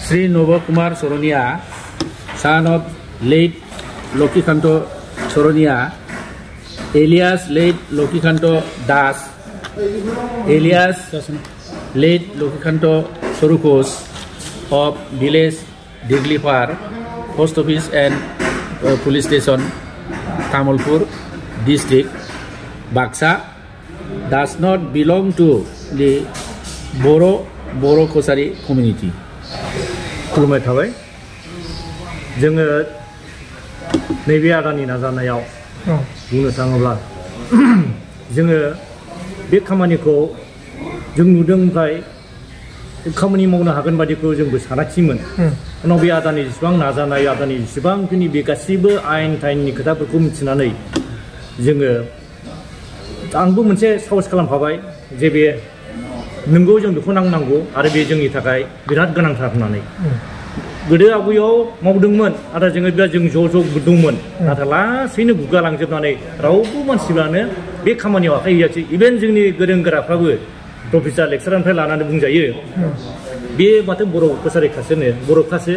Sri Nova Kumar Soronia, son of late Lokikhanto Soronia, alias late Lokikhanto Das, alias late Lokikhanto Sorukos of village Diglipar, post office and police station, Tamalpur district, Baksa, does not belong to the Boro Kosari community. खुलुमनाय थाबाय जोङो नैबे आदानि नाजानायाव बुंनो थाङोब्ला जोङो बे खामानिखौ जों नुदों ओमफ्राय खामानि मावनो हागोन बादिखौ जोंबो सानाखिमोन उनाव बे आदानि जेसेबां नाजानाय आदानि जेसेबांखिनि बे गासैबो आयेन थाइननि खोथाफोरखौ मिथिनानै जोङो आंबो मोनसे साहस खालामफाबाय जे बे नंगौ जों बेखौ नांगौ आरो बे जोंनि थाखाय बिराद गोनांथार होननानै गोदो आवगायाव मावदोंमोन आरो जोङो जों ज' दंमोन नाथाय लासैनो गुगालांजोबनानै रावबो मानसिफ्रानो बे खामानियाव आखाइ होयाखै इभेन जोंनि गोरों गोराफ्राबो प्रफेसार लेक्सारारनिफ्राय लानानै बुंजायो बे माथो बर' कसारिखासोनो बर'खासो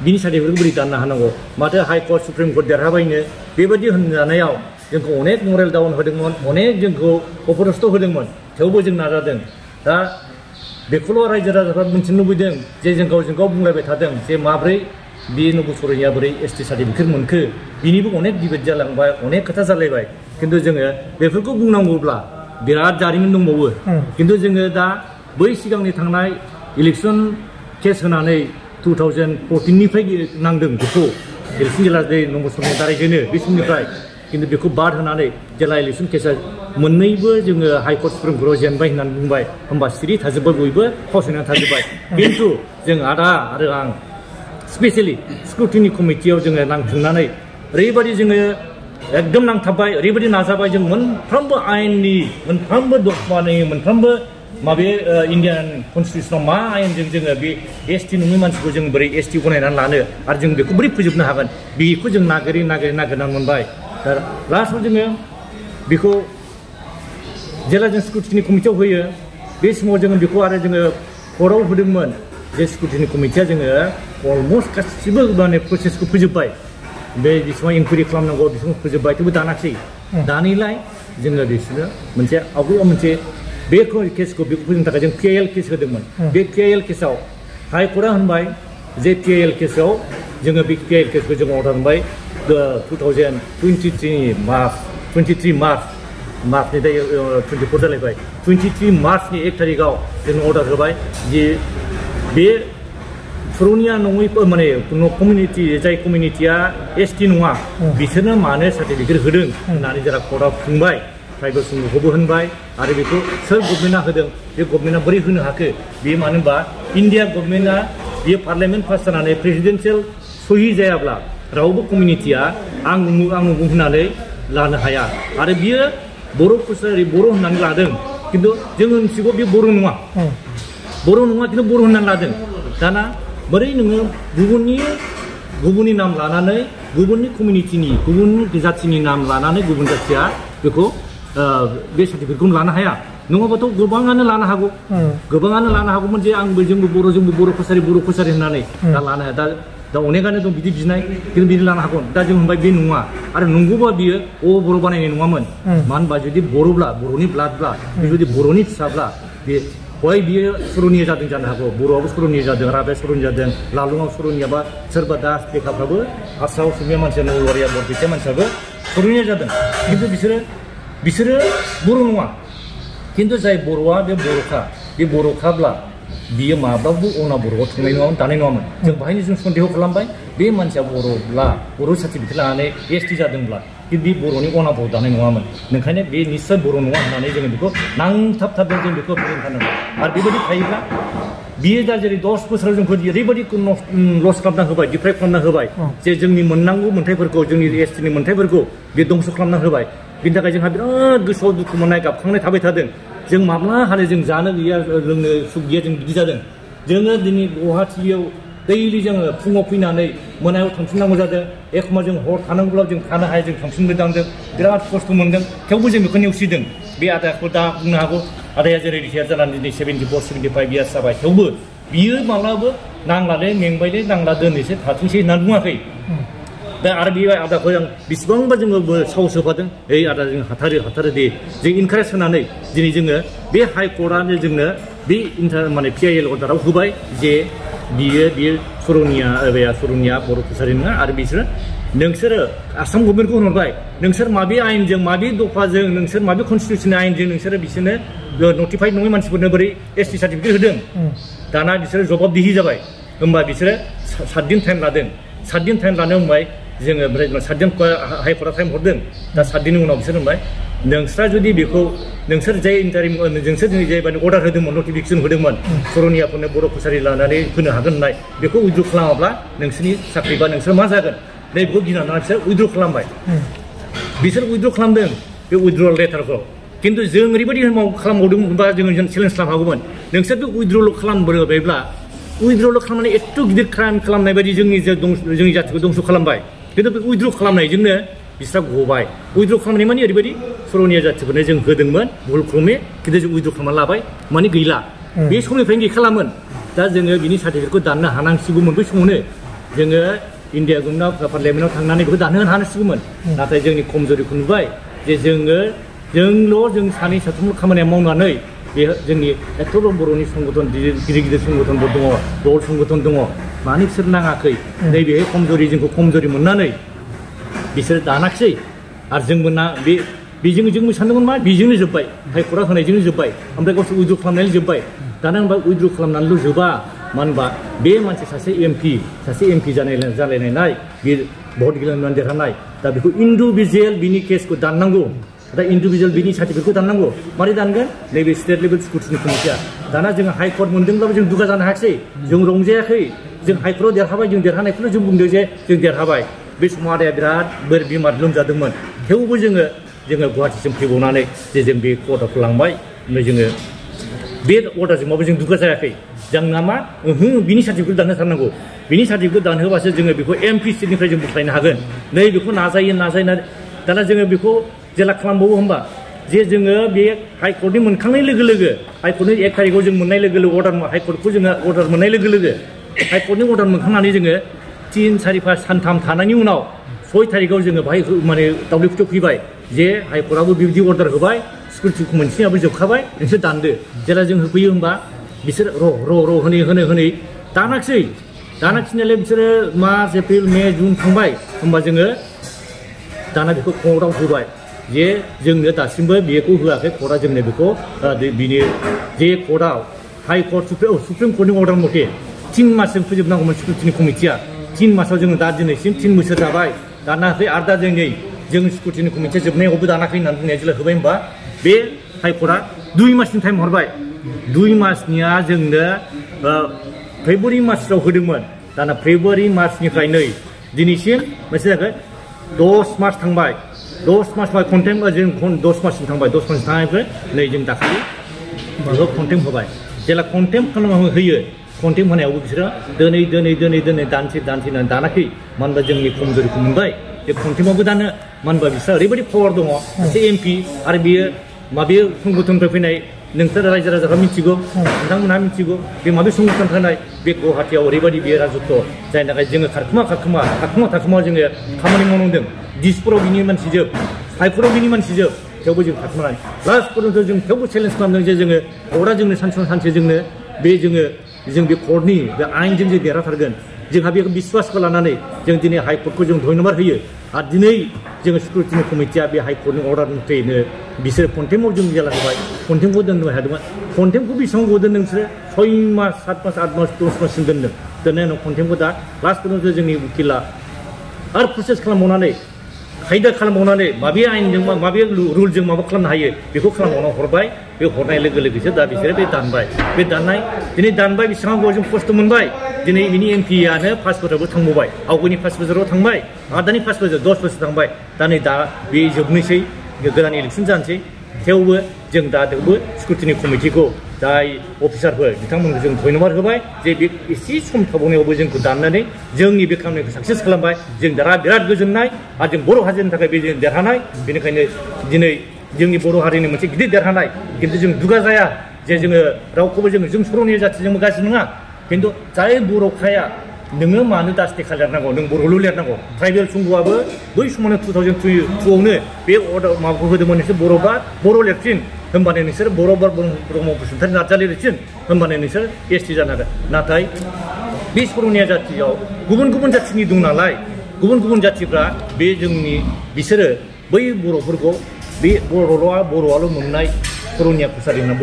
बिनि सार्टिफिकेटखौ बोरै दाननो हानांगौ माथो हाइ कर्ट सुप्रिम कर्ट देरहाबायनो बेबायदि होनजानायाव जोंखौ अनेक मरेल डाउन होदोंमोन अनेक जोंखौ अपदस्थ होदोंमोन थेवबो जों नाजादों दा बेखौल' रायजो राजाफ्रा मिथिनो लुबैदों जे जों गावजों गाव बुंलायबाय थादों जे माब्रै बे नब सरोनिया बोरै एसटि सार्टिफिकेट मोनखो बिनिबो अनेक डिबेट जालांबाय अनेक खोथा जालायबाय खिन्थु जोङो बेफोरखौ बुंनांगौब्ला बिराद जारिमिन दंबावो खिन्थु जोङो दा बै सिगांनि थांनाय इलेक्सन केस होनानै 2014निफ्राय नांदों बेखौ इलेक्सन जेला नब सरोनिया दारायजेनो बे समनिफ्राय खिन्थु बेखौ बाद होनानै जेला इलेक्सन केसा मोननैबो जोङो हाइ कर्ट सुप्रिम कर्टआव जेनबाय होननानै बुंबाय होमबा सिरि थाजोब्बाय बयबो फावसायनानै थाजोब्बाय खिन्थु जों आदा आरो आं स्पेसियेलि स्क्रुटिनि कमिटियाव जोङो नांथुमनानै ओरैबायदि जोङो एकदम नांथाबबाय ओरैबायदि नाजाबाय जों मोनफ्रोमबो आयेननि मोनफ्रोमबो दफानि मोनफ्रोमबो माबे इन्डियान कनस्टिटिउसनाव मा आयेनजों जोङो बे एसटि नङि मानसिखौ जों बोरै एसटि गनायनानै लानो आरो जों बेखौ बोरै फोजोबनो हागोन बेखौ जों नागिरनानै मोनबाय दा लास्टआव जोङो बेखौ जेला जों स्क्रुटिनि कमिटियाव होयो बे समाव जोङो बेखौ आरो जोङो कर्टआव होदोंमोन जे स्क्रुटिनि कमिटिया जोङो अलमस्ट गासिबो माने प्रसेसखौ फोजोबबाय बे बेसेबां इनकुवारि खालामनांगौ बेसेबां फोजोबबाय थेवबो दानाखिसै दानिलाय जोङो बिसोरनो मोनसे आवगायाव मोनसे बे केसखौ बेखौ फोजोबनो थाखाय जों PIL केस होदोंमोन बे PIL केसाव हाइ कर्टआ होनबाय जे PIL केसाव जोङो बे PIL केसखौ जों अर्डार होनबाय 2023 मार्च मार्चनि दायो 24 जालायबाय 23 मार्चनि 1 तारिखआव जों अर्डार होबाय जे बे सरोनिया नङै माने कमिउनिटि जाय कमिउनिटिया एसटि नङा बिसोरनो मानो सार्टिफिकेट होदों होननानै जेला कर्टआव बुंबाय ट्राइबेल संघखौबो होनबाय आरो बेखौ सोर गभर्नमेन्टआ होदों बे गभर्नमेन्टआ बोरै होनो हाखो बेयो मानो होनबा इन्डिया गभर्नमेन्टआ बेयो पार्लियामेन्ट पास जानानै प्रेसिडेन्सियेल सहि जायाब्ला रावबो कमिउनिटिया आं उमुक होननानै लानो हाया आरो बियो बर' कसारि बर' होननानै लादों खिन्थु जों मिथिगौ बे बर' नङा खिन्थु बर' होननानै लादों दाना बोरै नोङो गुबुननि नाम लानानै गुबुननि कमिउनिटिनि गुबुन जाथिनि नाम लानानै गुबुन जाथिया बेखौ बे सार्टिफिकेटखौ लानो हाया नङाबाथ' गोबाङानो लानो हागौमोन जे जोंबो बर' कसारि होननानै दा लानो हाया दा अनेकानो दं बिदि बिनाय खिन्थु बिदि लानो हागौ दा जों होनबाय बे नङा आरो नंगौबा बियो बर' बानायनाय नङामोन मानो होनबा जुदि बर'ब्ला बर'नि ब्लाडब्ला जुदि बर'नि फिसाब्ला बे हय बियो सरोनिया जादों जानो हागौ बर'आबो सरोनिया जादों राभाया सरोनिया जादों लालुङाव सरोनिया बा सोरबा दास लेखाफ्राबो हारसाव असमिया मानसिया नलबारिया बरपेटा मानसियाबो सरोनिया जादों खिन्थु बिसोरो बर' नङा खिन्थु जाय बर'आ बे बर'खाब्ला बियो माब्लाबो अना बर'आव थांनाय नङामोन दानाय नङामोन जों बाहायनो जों सन्देह खालामबाय बे मानसिया बर'ब्ला बर' सार्टिफिकेट लानानै एसटि जादोंब्ला बे बर'नि अना बर' दानाय नङामोन ओंखायनो बे निस्सय बर' नङा होननानै जोङो बेखौ नांथाबथारदों जों बेखौ फोरोंथारनांगौ आरो बेबायदि थायोब्ला बियो दा जेरै 10 बोसोराव जोंखौ ओरैबायदि लस खालामना होबाय डिप्राइभ खालामना होबाय जे जोंनि मोननांगौ मोन्थाइफोरखौ जोंनि एसटिनि मोन्थाइफोरखौ बे दंस' खालामना होबाय बिनि थाखाय जोंहा बिराद गोसोआव दुखु मोननाय गाबखांनाय थाबाय थादों जों माब्ला हानो जों जानो गैया लोंनो सुख गैया जों बिदि जादों जोङो दिनै गुवाहाटियाव दैलि जोङो फुङाव फैनानै मोनायाव थांफिननांगौ जादों एखम्बा जों हर थानांगौब्ला जों थानो हाया जों थांफिनबोदांदों बिराद खस्थ' मोनदों थेवबो जों बेखौ नेवसिदों बे आदाखौ दा बुंनो हागौ आदाया जेरै रिटायार जानानै दिनै 74-75 इयार्स जाबाय थेवबो बियो माब्लाबो नांलालै मेंबायलै नांला दोननोसै थाथोंसै होननानै बुङाखै दा आरो बे आदाखौ आं बेसेबांबा जोङो साहस होफादों ओइ आदा जों हाथारो दे जों इनकारेज होनानै दिनै जोङो बे हाइकर्टआनो जोंनो बे माने PIL अर्डाराव होबाय जे बियो सरनिया बर' कसारि नङा आरो बिसोरो नोंसोरो आसाम गभर्नमेन्टखौ होनहरबाय नोंसोर माबे आयेनजों माबे दफाजों नोंसोर माबे कनस्टिटिउसननि आयेनजों नोंसोरो बिसोरनो नटिफाइड नङै मानसिफोरनो बोरै ST सार्टिफिकेट होदों दाना बिसोरो जबाबदिहि जाबाय होमबा बिसोरो 7 दिन टाइम लादों 7 दिन टाइम लानो होनबाय जोङो ओमफ्राय 7 दिन हाइकर्टआ टाइम हरदों दा 7 दिननि उनाव बिसोर होनबाय नोंस्रा जुदि बेखौ नोंसोर जाय इन्टारिम नोंसोर दिनै जायबादि अर्डार होदोंमोन नटिफिकेसन होदोंमोन सरनियाफोरनो बर' कसारि लानानै होनो हागोन होननाय बेखौ उइद्र खालामाब्ला नोंसोरनि साख्रि बा नोंसोर मा जागोन नै बेखौ गिनानै बिसोर उइद्र खालामबाय बिसोर उइद्र खालामदों बे उइद्रल लेटारखौ खिन्थु जों ओरैबायदि खालामबावदोंमोनबा जोङो चेलेन्ज खालामनो हागौमोन नोंसोर बे उइद्रल खालामबोबायब्ला उइद्रल खालामनानै एथ' गिदिर क्राइम खालामनाय बायदि जोंनि जाथिखौ दंस' खालामबाय खिन्थु बे उइद्र खालामनायजोंनो बिस्रा गबाय उइद्र खालामनाय माने ओरैबायदि सरनिया जाथिफोरनो जों होदोंमोन भुल क्रमे खिन्थु जों उइद्र खालामना लाबाय माने गैला बे समनिफ्रायनो गैखालामोन दा जोङो बिनि सार्टिफिकेटखौ दाननो हानांसिगौमोन बै समावनो जोङो इन्डिया गभर्नमेन्टआव पार्लियामेन्टआव थांनानै बेखौ दाननो हानांसिगौमोन नाथाय जोंनि खमजोरिखौ नुबाय जे जों सानै साथामल' खामानि मावनानै बे जोंनि एथ'ल' बर'नि संगठन गिदिर संगठनफोर दङ दल संगठन दङ मानो बिसोर नाङाखै नैबेहाय जोंखौ खमजोरि मोननानै बिसोर दानाखिसै आरो जोंबो जोंबो सानदोंमोन मा बेजोंनो जोब्बाय हाइकर्टआ होनायजोंनो जोब्बाय ओमफ्राय गावसोर उइद्र खालामनानै जोब्बाय दाना होनबा उइद्र खालामनानैल' जोबा मानो होनबा बे मानसि सासे MP जालायनाय बे भट गेलेनानै देरहानाय दा बेखौ इन्डिभिजुवेल बिनि केसखौ दाननांगौ दा इन्डिभिजुवेल बिनि सार्टिफिकेटखौ दाननांगौ मारै दानगोन नैबे स्टेट लेभेल स्क्रुटिनि कमिटिया दाना जोङो हाइकर्ट मोनदोंब्लाबो जों दुगा जानो हायाखिसै जों रंजायाखै जों हाइकर्टआव देरहाबाय जों देरहानायखौल' जों बुंदों जे जों देरहाबाय बे समाव आदाया बिराद बेमार लोमजादोंमोन थेवबो जोङो गुवाहाटिसिम फैबावनानै जे जों बे अर्डारखौ लांबाय ओमफ्राय जोङो बे अर्डारजोंबाबो जों दुगा जायाखै जोंना मा बिनि सार्टिफिकेट दानहोथारनांगौ बिनि सार्टिफिकेट दानहोबासो जोङो बेखौ MP सिटनिफ्राय जों बोख्लायनो हागोन नै बेखौ नाजायो दाना जोङो बेखौ जेला खालामबावो होमबा जे जोङो बे हाइकर्टनि मोनखांनाय लोगो लोगो हाइकर्टनि 1 तारिखआव जों मोननाय लोगो लोगो हाइकर्टखौ जोङो अर्डार मोननाय लोगो लोगो हाइकर्टनि अर्डार मोनखांनानै जोङो 3, 4, 5 सानथाम थानायनि उनाव 6 तारिखआव जोङो बाहाय माने दावदै फुथियाव फैबाय जे हाइकर्टआबो बिबायदि अर्डार होबाय सिकिउरिटि मोनसेयाबो जोबखाबाय नोंसोर दानदो जेला जों होफैयो होमबा बिसोर र' होनै दानाखिसै नालाय बिसोरो मार्च एप्रिल मे जुन थांबाय होमबा जोङो दाना बेखौ कर्टआव होबाय जे जोंनो दासिमबो बेखौ होआखै कर्टआ जोंनो बेखौ बिनि जे कर्टआव हाइकर्ट सुप्रिम कर्टनि अर्डार मथे 3 मासजों फोजोबनांगौमोन स्क्रुटिनि कमिटिया 3 मासाव जोङो दा दिनैसिम 3 बोसोर जाबाय दानाखै आरो दा जों स्क्रुटिनि कमिटिया जोबनायावबो दानाखै होननानै बुंनाया जेला होबाय होमबा बे हाइकर्टआ 2 मासनि टाइम हरबाय 2 मासनिया जोंनो फेब्रुवारि मार्चआव होदोंमोन दाना फेब्रुवारि मार्चनिफ्राय नै दिनैसिम मोनसे जागोन 10 मार्च थांबाय 10 मार्च कन्टेम्प जों 10 मार्चसिम थांबाय 10 मार्च थांनायनिफ्राय नै जों दाखालि बेखौ कन्टेम्प होबाय जेला कन्टेम्प खालामना होयो कन्टेम्प होनायावबो बिसोरो दोनै दानसे दानाखै मानो होनबा जोंनि खमजोरिखौ मोनबाय बे कन्टेम्पआवबो दानो मानो होनबा बिसोर ओरैबायदि पावार दङ सासे MP आरो बियो माबे संगठननिफ्राय फैनाय नोंसोर रायजो राजाफ्रा मिथिगौ नोंथांमोनहा मिथिगौ बे माबे संगठन थानाय बे गुवाहाटियाव ओरैबायदि बे राजत्व जायनि थाखाय जोङो थाखोमा जोङो खामानि मावनांदों दिसपुराव बिनि मानसि जोब हाइकर्टआव बिनि मानसि जोब थेवबो जों थाखोमानानै लास्ट पर्यन्त जों थेवबो चेलेन्ज खालामदों जे जोङो कर्टआ जोंनो सानसे जोंनो जों बे कर्टनि बे आयेनजों जों देरहाथारगोन जोंहा बेखौ बिश्वासखौ लानानै जों दिनै हाइकर्टखौ जों धन्यबाद होयो आरो दिनै जोङो स्क्रुटिनि कमिटिया बे हाइकर्टनि अर्डार मथेनो बिसोर कन्टेम्पआव जों जेला होबाय कन्टेम्पखौ दोननो हादोंमोन कन्टेम्पखौ बेसेबां होदों नोंसोरो 6 मास 7 मास 8 मास 10 माससिम दोननायनि उनाव कन्टेम्पखौ दा लास्ट पर्यन्त जोंनि उकिला आरो प्रसेस खालामबावनानै खायदा खालामबावनानै माबे आयेनजों माबे रुलजों माबा खालामनो हायो बेखौ खालामबावना हरबाय बे हरनाय लोगो लोगोसो दा बिसोरो बे दानबाय दिनै दानबाय बेसेबां गोबाव जों खस्थ' मोनबाय दिनै बिनि MPयानो 5 बोसोरावबो थांबावबाय आवगोलनि 5 बोसोराव थांबाय आरो दानि 5 बोसोर 10 बोसोर थांबाय दा बे जोबनोसै गोदान इलेक्सन जानोसै थेवबो जों दा स्क्रुटिनि कमिटिखौ जाय अफिसारफोर बिथांमोनखौ जों धन्यबाद होबाय जे बे एसे सम थाबावनायावबो जोंखौ दाननानै जोंनि बे खामानिखौ साक्सेस खालामबाय जों दा बिराद गोजोननाय आरो जों बर' हारिनि थाखाय बे जों देरहानाय बेनिखायनो दिनै जोंनि बर' हारिनि मोनसे गिदिर देरहानाय खिन्थु जों दुगा जाया जे जोङो रावखौबो जों सरनिया जाथिजोंबो गाज्रि नङा खिन्थु जाय बर'खाया नोङो मानो दास्ते खालामनांगौ नों बर'ल' लिरनांगौ ट्राइबेल सुंगुआबो बै समावनो 2002आवनो बे माबाखौ होदोंमोन नोंसोर बर'बा बर' लिरफिन होमबानो नोंसोर ब्रह्म बसुमतारी नार्जारि लिरफिन होमबानो नोंसोर एसटि जानो हागोन नाथाय बे सर'निया जाथियाव गुबुन गुबुन जाथिनि दं नालाय गुबुन गुबुन जाथिफ्रा बे जोंनि बिसोरो बै बर'फोरखौ बे बर'आल' मोननाय सर'निया कसारि होनना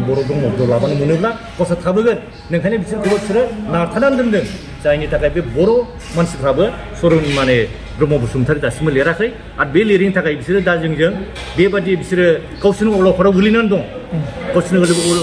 बर' ब्रह्मखौ लाबानो मोनोब्ला खसा थाबोगोन नोंखायनो बिसोरो नारथानानै दोनदों जायनि थाखाय बे बर' मानसिफ्राबो सर'नि माने ब्रह्म बसुमतारी दासिमबो लिराखै आरो बे लिरैनि थाखाय बिसोरो दा जोंजों बेबादि बिसोरो गावसोरनि अलखदाव गोलैनानै दं गावसोरनि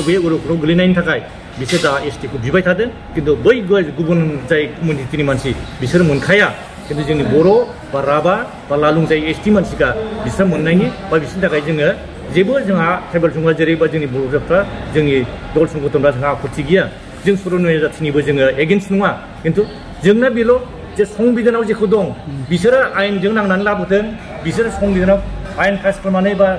बे अलखदाव गोलैनायनि थाखाय बिसोर दा एसटिखौ बिबाय थादों खिन्थु बै गुबुन जाय कमिउनिटिनि मानसि बिसोर मोनखाया खिन्थु जोंनि बर' बा राभा बा लालुं जाय एसटि मानसिखा बिसोर मोननायनि बा बिसोरनि थाखाय जोङो जेबो जोंहा ट्राइबेल सुंगुआ जेरै बा जोंनि बर'फ्रा जोंनि दल संगठनफ्रा जोंहा आपत्ति गैया जों सर'निया जाथिनिबो जोङो एगेन्स्ट नङा खिन्थु जोंना बेल' जे संबिधानाव जेखौ दं बिसोरो आयेनजों नांनानै लाबोदों बिसोरो संबिधानाव आयेन पास खालामनानै बा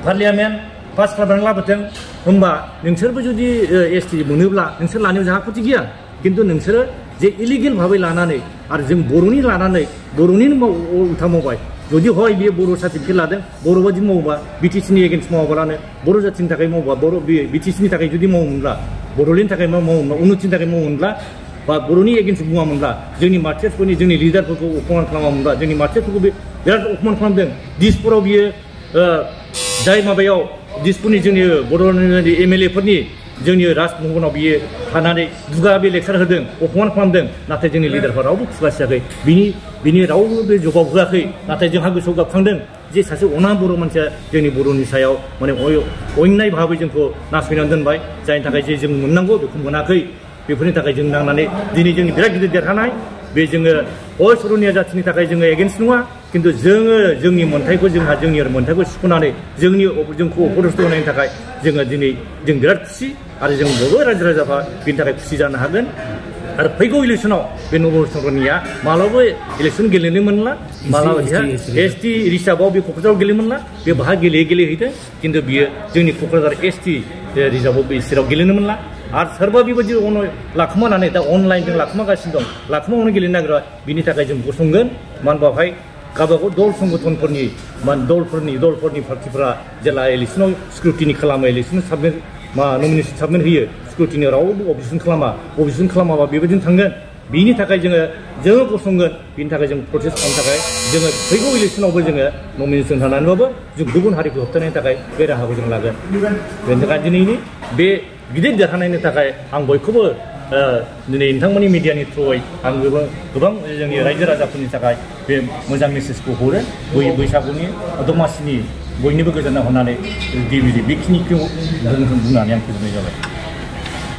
पार्लियामेन्ट पास खालामनानै लाबोदों होमबा नोंसोरबो जुदि एसटि मोनोब्ला नोंसोर लानायाव जोंहा आपत्ति गैया खिन्थु नोंसोरो जे इलिगेल भाबै लानानै आरो जों बर'नि लानानै बर'निनो उल्था मावबाय जुदि हय बियो बर' सार्टिफिकेट लादों बर' बायदि मावोबा बिटिसिनि एगेन्स्ट मावाबालानो बर' जाथिनि थाखाय मावोबा बर' बिटिसिनि थाखाय जुदि मावोमोनब्ला बड'लेण्डनि थाखाय मावोमोनब्ला उन्नतिनि थाखाय मावोमोनब्ला बा बर'नि एगेन्स्ट बुङामोनब्ला जोंनि मार्टियार्सफोरनि जोंनि लिडारफोरखौ अपमान खालामामोनब्ला जोंनि मार्टियार्सफोरखौ बिराद अपमान खालामदों दिसपुराव बियो जाय माबायाव दिसपुरनि जोंनि बड'लेण्डनि एमएलए फोरनि जोंनि राजभवनाव बियो थानानै दुगा बे लेक्सार होदों अपमान खालामदों नाथाय जोंनि लिडारफोरा रावबो खुगासियाखै बिनि रावबो बे जबाब होआखै नाथाय जोंहा गोसोआव गाबखांदों जे सासे अना बर' मानसिया जोंनि बर'नि सायाव माने अयनाय भाबै जोंखौ नासयनानै दोनबाय जायनि थाखाय जे जों मोननांगौ बेखौ मोनाखै बेफोरनि थाखाय जों नांनानै दिनै जोंनि बिराद गिदिर देरहानाय बे जोङो सर'निया जाथिनि थाखाय जोङो एगेन्स्ट नङा खिन्थु जोङो जोंनि मोन्थाइखौ जोंनि मोन्थाइखौ सुख'नानै जोंखौ अपदस्थ होनायनि थाखाय जोङो दिनै जों बिराद खुसि आरो जों बयबो रायजो राजाफ्रा बेनि थाखाय खुसि जानो हागोन आरो फैगौ इलेक्सनाव बे नब सर'निया मालाबाबो इलेक्सन गेलेनो मोनला मालाबा एसटि रिजार्भआव बे क'क्राझाराव गेलेनो मोनला बे बाहा गेलेहैदों खिन्थु बियो जोंनि क'क्राझार एसटि रिजार्भआव बे सिराव गेलेनो मोनला आरो सोरबा बेबायदि लाखुमानानै दा अनलाइनजों लाखुमागासिनो दं लाखुमानो गेलेनो नागिरा बिनि थाखाय जों गसंगोन मानो होनबा बेवहाय गावबागाव दल संगठनफोरनि दलफोरनि पार्टिफोरा जेला इलेक्सनाव स्क्रुटिनि खालामो इलेक्सन नमिनेसन साबमिट होयो स्क्रुटिनि रावबो अबजेक्सन खालामाबा बेबायदिनो थांगोन बिनि थाखाय जोङो गसंगोन बिनि थाखाय जों प्रटेस्ट खालामनो थाखाय जोङो फैगौ इलेक्सनावबो जोङो नमिनेसन होनानैबाबो जों गुबुन हारिखौ होबथानायनि थाखाय बे राहाखौ जों लागोन बेनि थाखाय दिनैनि बे गिदिर देरहानायनि थाखाय आं बयखौबो दिनै नोंथांमोननि मिडियानि थ्रुयै आं गोबां जोंनि रायजो राजाफोरनि थाखाय बे मोजां मेसेजखौ हरो बैसागुनि दमासिनि बयनिबो गोजोननाय हरनानै बेखिनिखौ बुंनानै आं फोजोबनाय जाबाय